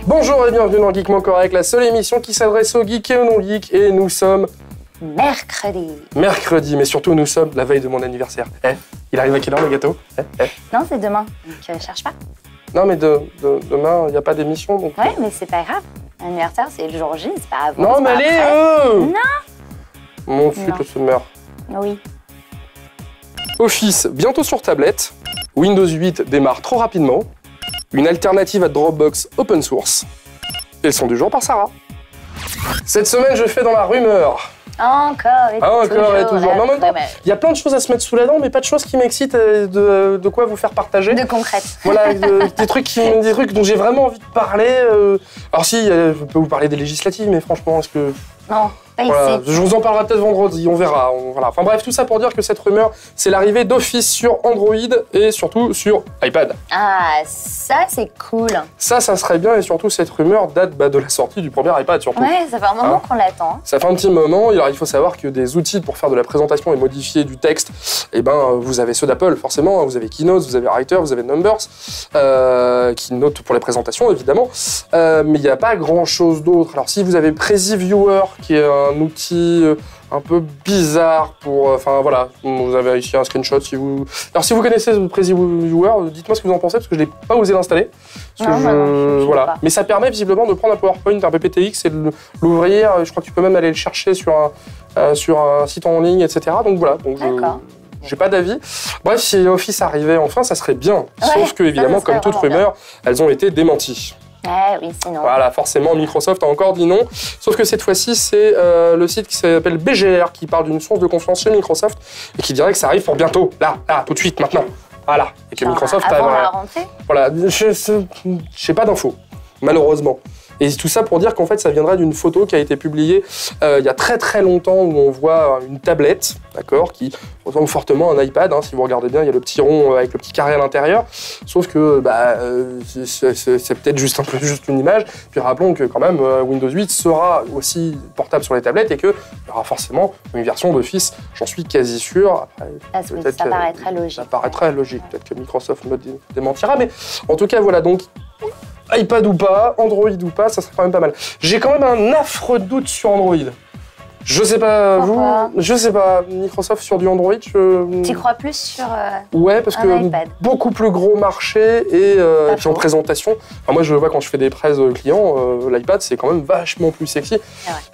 Bonjour et bienvenue dans Geekement Correct, la seule émission qui s'adresse aux geeks et aux non-geeks. Et nous sommes... Mercredi. Mercredi, mais surtout nous sommes la veille de mon anniversaire. Il arrive à quelle heure le gâteau Non, c'est demain. Donc cherche pas. Non, mais demain, il n'y a pas d'émission. Donc... Ouais, mais c'est pas grave. L'anniversaire, c'est le jour J, c'est pas avant. Non, mais allez Non. Mon fut le summer. Oui. Office, bientôt sur tablette. Windows 8 démarre trop rapidement. Une alternative à Dropbox open source. Et le son du jour par Sarah. Cette semaine, je fais dans la rumeur. Encore et toujours. Non, il y a plein de choses à se mettre sous la dent, mais pas de choses qui m'excitent de quoi vous faire partager. De concrète. Voilà, des trucs dont j'ai vraiment envie de parler. Alors si, je peux vous parler des législatives, mais franchement, est-ce que... Non, pas voilà, ici. je vous en parlerai peut-être vendredi, on verra. Voilà. Enfin bref, tout ça pour dire que cette rumeur, c'est l'arrivée d'Office sur Android et surtout sur iPad. Ah, ça c'est cool. Ça serait bien, et surtout cette rumeur date de la sortie du premier iPad surtout. Ouais, ça fait un moment qu'on l'attend. Ça fait un petit moment. Alors, il faut savoir que des outils pour faire de la présentation et modifier du texte, vous avez ceux d'Apple forcément, vous avez Keynote, vous avez Writer, vous avez Numbers, Keynote pour les présentations évidemment, mais il n'y a pas grand chose d'autre. Alors si vous avez Prezi Viewer, qui est un outil un peu bizarre pour... Enfin voilà, vous avez ici un screenshot si vous... Alors si vous connaissez Prezi Viewer, dites-moi ce que vous en pensez, parce que je n'ai pas osé l'installer. Voilà. Mais ça permet visiblement de prendre un PowerPoint, un PPTX et de l'ouvrir. Je crois que tu peux même aller le chercher sur un site en ligne, etc. Donc voilà. D'accord. J'ai pas d'avis. Bref, si Office arrivait enfin, ça serait bien. Ouais, sauf que, évidemment, comme toute rumeur, elles ont été démenties. Oui, sinon. Voilà, forcément, Microsoft a encore dit non. Sauf que cette fois-ci, c'est le site qui s'appelle BGR qui parle d'une source de confiance chez Microsoft et qui dirait que ça arrive pour bientôt, là, tout de suite, maintenant. Voilà. Et que Microsoft avant la rentrée. Voilà, j'ai pas d'infos, malheureusement. Et tout ça pour dire qu'en fait, ça viendrait d'une photo qui a été publiée il y a très très longtemps où on voit une tablette, d'accord, qui ressemble fortement à un iPad. Si vous regardez bien, il y a le petit rond avec le petit carré à l'intérieur. Sauf que c'est peut-être juste une image. Puis rappelons que quand même, Windows 8 sera aussi portable sur les tablettes et qu'il y aura forcément une version d'Office, j'en suis quasi sûr. Après, ça paraîtrait logique. Ça paraîtrait logique. Peut-être que Microsoft me démentira. Mais en tout cas, voilà, donc... iPad ou pas, Android ou pas, ça serait quand même pas mal. J'ai quand même un affreux doute sur Android. Je sais pas, je sais pas, Microsoft sur du Android, Tu crois plus sur ouais, parce que iPad. Beaucoup plus gros marché et puis en présentation. Enfin, moi, je vois quand je fais des presse clients, l'iPad, c'est quand même vachement plus sexy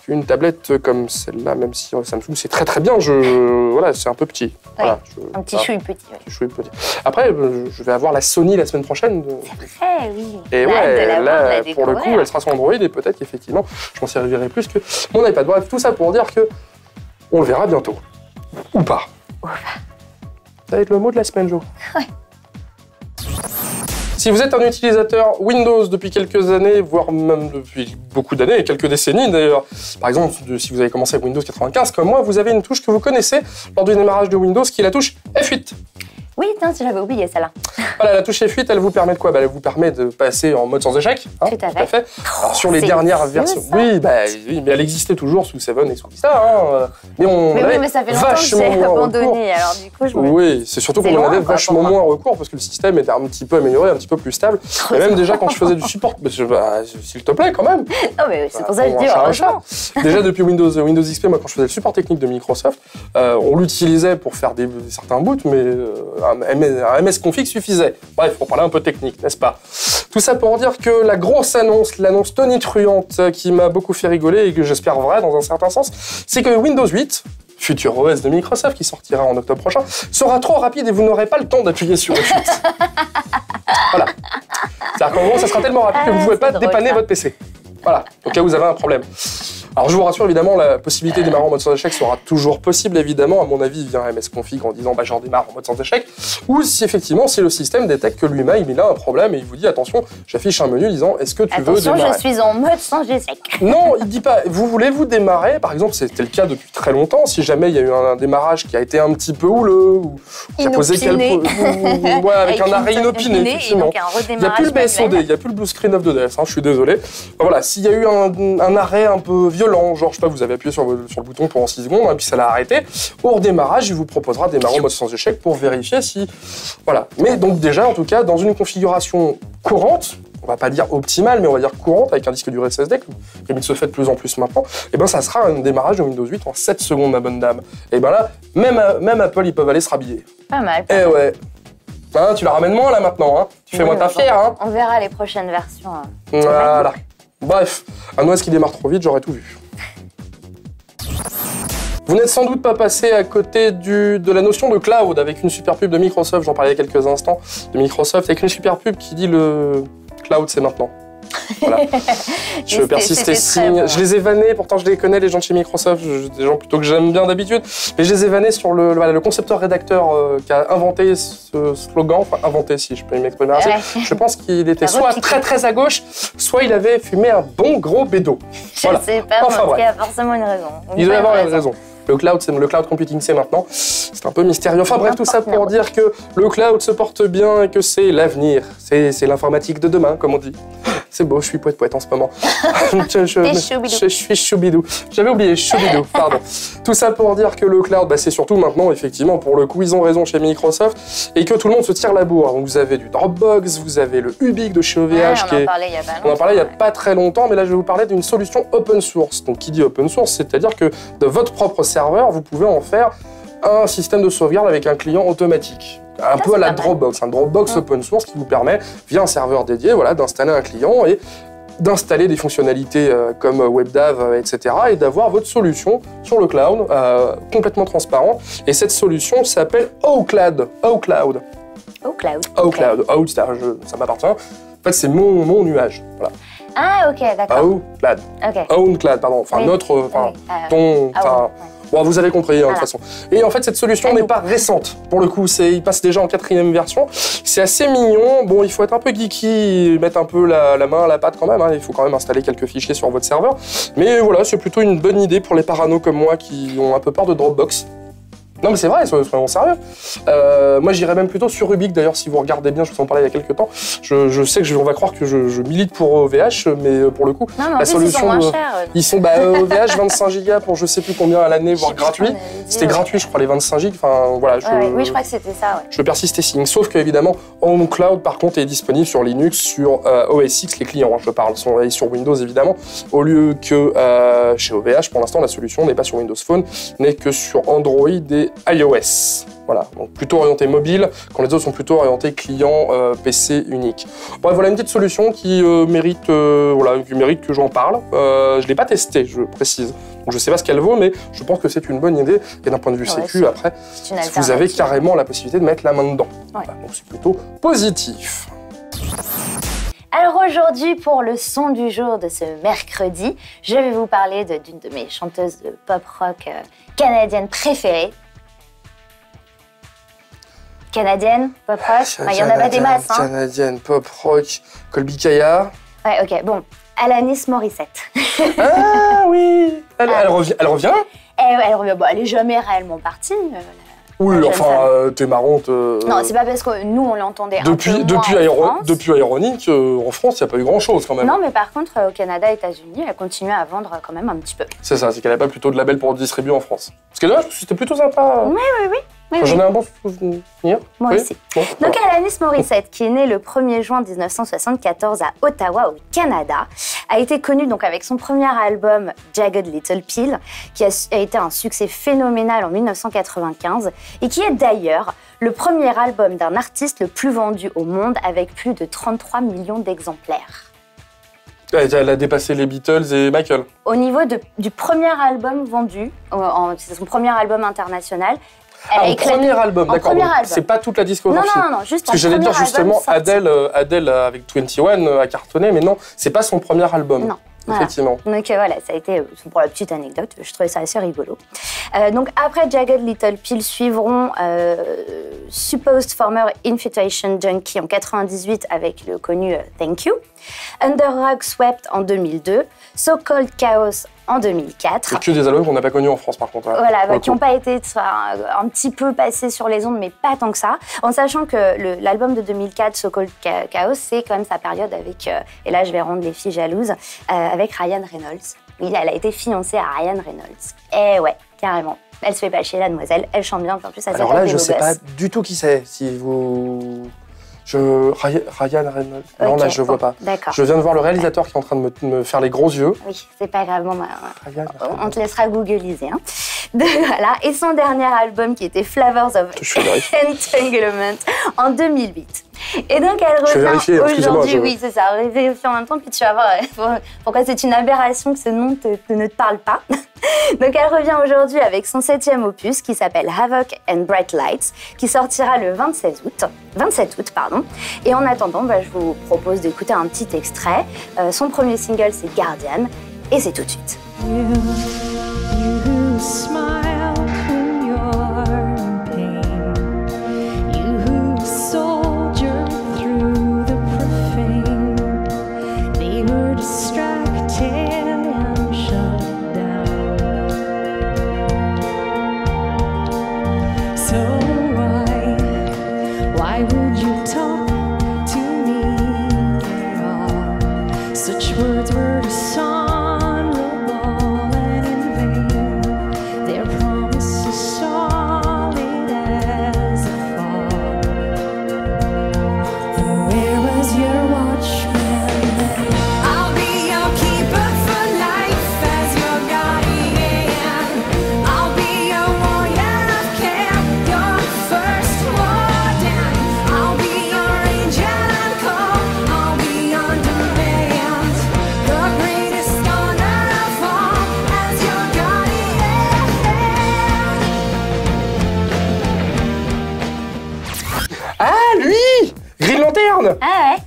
qu'une tablette comme celle-là, même si Samsung, c'est très très bien. Voilà, c'est un peu petit. Ouais. Voilà, un petit chouille petit. Ouais. Chouille petit. Après, je vais avoir la Sony la semaine prochaine. C'est vrai, oui. Et là, pour le coup, elle sera sur Android et peut-être qu'effectivement, je m'en servirai plus que mon iPad. Bref, tout ça pour dire que on le verra bientôt. Ou pas. Ça va être le mot de la semaine, Jo. Ouais. Si vous êtes un utilisateur Windows depuis quelques années, voire même depuis beaucoup d'années, quelques décennies d'ailleurs, par exemple, si vous avez commencé avec Windows 95 comme moi, vous avez une touche que vous connaissez lors du démarrage de Windows qui est la touche F8. Oui, tiens, si j'avais oublié celle-là. Voilà, la touche F8, elle vous permet de quoi ? Elle vous permet de passer en mode sans échec. Tout à fait. Alors sur les dernières versions, oui, mais elle existait toujours sous 7 et sous Vista. Mais ça fait longtemps que j'ai abandonné, alors du coup je me... Oui, c'est surtout qu'on en avait vachement moins recours parce que le système était un petit peu amélioré, un petit peu plus stable. Et même déjà quand je faisais du support, s'il te plaît quand même. Non mais c'est pour ça que je dis heureusement. Déjà depuis Windows XP, moi quand je faisais le support technique de Microsoft, on l'utilisait pour faire certains boots, mais un MS config suffisait. Bref, pour parler un peu technique, n'est-ce pas? Tout ça pour dire que la grosse annonce, l'annonce tonitruante qui m'a beaucoup fait rigoler et que j'espère vraie dans un certain sens, c'est que Windows 8, futur OS de Microsoft qui sortira en octobre prochain, sera trop rapide et vous n'aurez pas le temps d'appuyer sur F8. Voilà. C'est-à-dire qu'en gros, ça sera tellement rapide que vous ne pouvez pas dépanner votre PC. Voilà, au cas où vous avez un problème. Alors je vous rassure, évidemment, la possibilité de démarrer en mode sans échec sera toujours possible, évidemment. À mon avis, via MS config en disant j'en démarre en mode sans échec. Ou si effectivement, si le système détecte que lui-même il a un problème et il vous dit attention, j'affiche un menu disant est-ce que tu veux démarrer ? Attention, je suis en mode sans échec. Non, il dit pas voulez-vous démarrer ? Par exemple, c'était le cas depuis très longtemps. Si jamais il y a eu un démarrage qui a été un petit peu houleux ou qui a posé quelques avec un arrêt inopiné, effectivement. Il n'y a plus le BSOD, il n'y a plus le blue screen of the death. Je suis désolé. Voilà, s'il y a eu un arrêt un peu violent, genre je sais pas, vous avez appuyé sur le bouton pendant 6 secondes et puis ça l'a arrêté. Au redémarrage, il vous proposera de démarrer en mode sans échec pour vérifier si... Voilà. Mais donc déjà, en tout cas, dans une configuration courante, on va pas dire optimale, mais on va dire courante, avec un disque dur SSD, comme il se fait de plus en plus maintenant, et ben ça sera un démarrage de Windows 8 en 7 secondes, ma bonne dame. Et ben là, même Apple, ils peuvent aller se rhabiller. Pas mal. Eh ouais. Hein, tu la ramènes moins là maintenant, hein. Tu fais moins ta fière, hein. On verra les prochaines versions. Voilà. Bref, un OS qui démarre trop vite, j'aurais tout vu. Vous n'êtes sans doute pas passé à côté de la notion de cloud avec une super pub de Microsoft, j'en parlais il y a quelques instants, de Microsoft, avec une super pub qui dit le cloud c'est maintenant. Voilà. Je persiste et signe. Bon. Je les ai vannés, pourtant je les connais, les gens de chez Microsoft, des gens plutôt que j'aime bien d'habitude, mais je les ai vannés sur le concepteur-rédacteur qui a inventé ce slogan, enfin inventé si je peux m'exprimer ainsi. Je pense qu'il était soit très à gauche, soit il avait fumé un bon gros bédo. Voilà. Je sais pas, enfin, il y a forcément une raison. Il doit y avoir une raison. Le cloud computing, c'est maintenant. C'est un peu mystérieux. Enfin bref, tout ça pour dire que le cloud se porte bien et que c'est l'avenir. C'est l'informatique de demain, comme on dit. C'est beau, je suis poète en ce moment. je suis choubidou. J'avais oublié, choubidou, pardon. Tout ça pour dire que le cloud, c'est surtout maintenant, effectivement, pour le coup, ils ont raison chez Microsoft, et que tout le monde se tire la bourre. Donc vous avez du Dropbox, vous avez le Ubique de chez OVH. On en parlait il y a pas très longtemps, mais là je vais vous parler d'une solution open source. Donc qui dit open source, c'est-à-dire que de votre propre serveur, vous pouvez en faire un système de sauvegarde avec un client automatique. Un peu à la Dropbox, un Dropbox open source qui vous permet, via un serveur dédié, voilà, d'installer un client et d'installer des fonctionnalités comme WebDAV, etc. et d'avoir votre solution sur le cloud, complètement transparente. Et cette solution s'appelle OCloud. OCloud, ça m'appartient. En fait, c'est mon nuage. Voilà. Ah, ok, d'accord. OCloud, pardon. Enfin, bon, vous avez compris, de toute façon. Et en fait, cette solution n'est pas récente. Pour le coup, il passe déjà en 4e version. C'est assez mignon. Bon, il faut être un peu geeky, mettre un peu la main à la pâte quand même. Hein. Il faut quand même installer quelques fichiers sur votre serveur. Mais voilà, c'est plutôt une bonne idée pour les paranos comme moi qui ont un peu peur de Dropbox. Non mais c'est vrai, soyons sérieux. Moi j'irais même plutôt sur Ubique d'ailleurs, si vous regardez bien, je vous en parlais il y a quelques temps. Je sais que on va croire que je milite pour OVH, mais pour le coup, la solution, ils sont OVH 25 Go pour je sais plus combien à l'année, voire gratuit. C'était gratuit je crois les 25 Go, enfin voilà. Oui, je crois que c'était ça. Je persiste et signe, sauf que évidemment OnCloud par contre est disponible sur Linux, sur OS X, les clients, je parle, sont sur Windows évidemment, au lieu que chez OVH, pour l'instant la solution n'est pas sur Windows Phone, n'est que sur Android et iOS. Voilà, donc plutôt orienté mobile, quand les autres sont plutôt orientés client PC unique. Bref, voilà une petite solution qui mérite que j'en parle. Je ne l'ai pas testée, je précise. Donc je ne sais pas ce qu'elle vaut, mais je pense que c'est une bonne idée. Et d'un point de vue sécu, après, vous avez carrément la possibilité de mettre la main dedans. Ouais. Voilà, donc c'est plutôt positif. Alors aujourd'hui, pour le son du jour de ce mercredi, je vais vous parler d'une de mes chanteuses de pop-rock canadiennes préférées. Canadienne, pop-rock, il y en a pas des masses. Hein. Canadienne, pop-rock, Colby Kaya. Ouais, ok, bon, Alanis Morissette. Ah oui, elle revient. Elle revient, bon, elle est jamais réellement partie. Oui, enfin, t'es marrante. Non, c'est pas parce que nous, on l'entendait depuis Ironic, en France, il n'y a pas eu grand-chose quand même. Non, mais par contre, au Canada et aux États-Unis, elle continue à vendre quand même un petit peu. C'est ça, c'est qu'elle n'a pas plutôt de label pour distribuer en France. Parce que là, c'était plutôt sympa. Oui. J'en ai un bon souvenir. Moi aussi. Bon, donc Alanis Morissette, qui est née le 1er juin 1974 à Ottawa, au Canada, a été connue donc avec son premier album Jagged Little Pill, qui a été un succès phénoménal en 1995 et qui est d'ailleurs le premier album d'un artiste le plus vendu au monde avec plus de 33 millions d'exemplaires. Elle a dépassé les Beatles et Michael. Au niveau du premier album vendu, c'est son premier album international. Premier album, d'accord. C'est pas toute la discographie. Non, juste. Parce que j'allais dire justement, Adele avec 21 a cartonné, mais non, c'est pas son premier album. Non. Effectivement. Voilà. Donc voilà, ça a été, pour la petite anecdote, je trouvais ça assez rigolo. Donc après Jagged Little Pill suivront Supposed Former Infatuation Junkie en 98 avec le connu Thank You, Under Rug Swept en 2002, So Called Chaos en 2004. C'est que des albums qu'on n'a pas connus en France par contre. Voilà, qui n'ont pas été un petit peu passés sur les ondes, mais pas tant que ça. En sachant que l'album de 2004, So Called Chaos, c'est quand même sa période avec, et là je vais rendre les filles jalouses, avec Ryan Reynolds. Oui, elle a été fiancée à Ryan Reynolds. Ouais, carrément. Elle se fait pas chier, la demoiselle. Elle chante bien, en plus, elle s'appelle Alors là, je sais pas du tout qui c'est. Si vous Ryan Reynolds. Non, là, je le vois pas. D'accord. Je viens de voir le réalisateur qui est en train de me faire les gros yeux. Oui, c'est pas grave. Bon, on te Ryan. laissera googliser. Hein. Voilà. Et son dernier album qui était Flavors of Entanglement en 2008. Et donc elle revient aujourd'hui. Oui, c'est ça. Vérifier en même temps, puis tu vas voir pourquoi c'est une aberration que ce nom ne te parle pas. Donc elle revient aujourd'hui avec son 7e opus qui s'appelle Havoc and Bright Lights, qui sortira le 27 août. Et en attendant, je vous propose d'écouter un petit extrait. Son premier single, c'est Guardian, et c'est tout de suite. You smile when you're in pain. You soldier through the profane. They were distracted and shut down. So why would you talk to me at all? Such words were dishonorable. Ah ouais.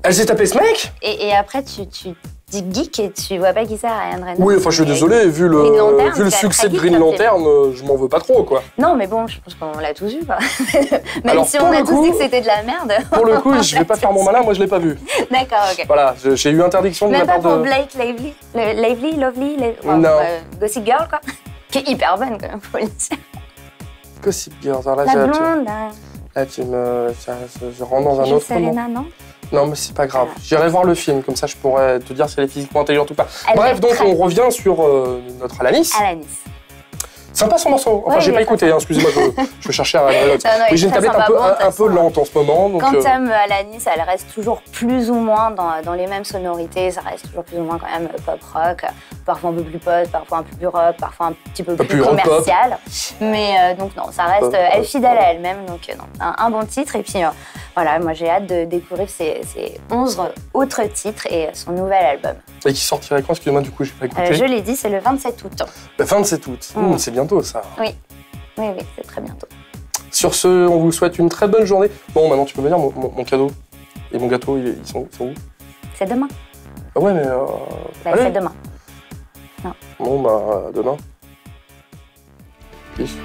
Elle s'est tapée ce mec. Et après, tu dis geek et tu vois pas qui c'est, Ryan Reynolds. Oui, enfin, je suis désolé, vu le succès de Green Lantern, je m'en veux pas trop, quoi. Non, mais bon, je pense qu'on l'a tous vu, quoi. Même alors, si on a tous dit que c'était de la merde. Pour le coup, je vais pas faire mon malin, moi je l'ai pas vu. D'accord, ok. Voilà, j'ai eu interdiction de la part de... Même pas pour Blake Lively, non. Gossip Girl, quoi. Qui est hyper bonne, quand même, faut le dire. Gossip Girl, alors là, la blonde, là, je rentre dans un autre Serena, non? Non, mais c'est pas grave. J'irai voir le film, comme ça je pourrais te dire si elle est physiquement intelligente ou pas. Bref, donc on revient sur notre Alanis. Alanis. Sympa son morceau. Enfin, j'ai pas écouté, excusez-moi, je vais chercher à Ryan oui, j'ai une tablette un peu lente en ce moment. Donc, quand t'aimes Alanis, elle reste toujours plus ou moins dans les mêmes sonorités. Ça reste toujours plus ou moins quand même pop-rock. Parfois un peu plus pop, parfois un peu plus rock, parfois un petit peu plus commercial. Mais donc non, ça reste, elle est fidèle à elle-même. Donc non, un bon titre. Et puis voilà, moi j'ai hâte de découvrir ses 11 autres titres et son nouvel album. Et qui sortirait quand? Excusez-moi, du coup, j'ai pas écouté. Je l'ai dit, c'est le 27 août. Le 27 août, c'est bientôt ça. Oui, c'est très bientôt. Sur ce, on vous souhaite une très bonne journée. Bon, maintenant tu peux me dire mon cadeau et mon gâteau, ils sont où? C'est demain. Ah ouais, mais... c'est demain. Non. Bon, demain. Peace.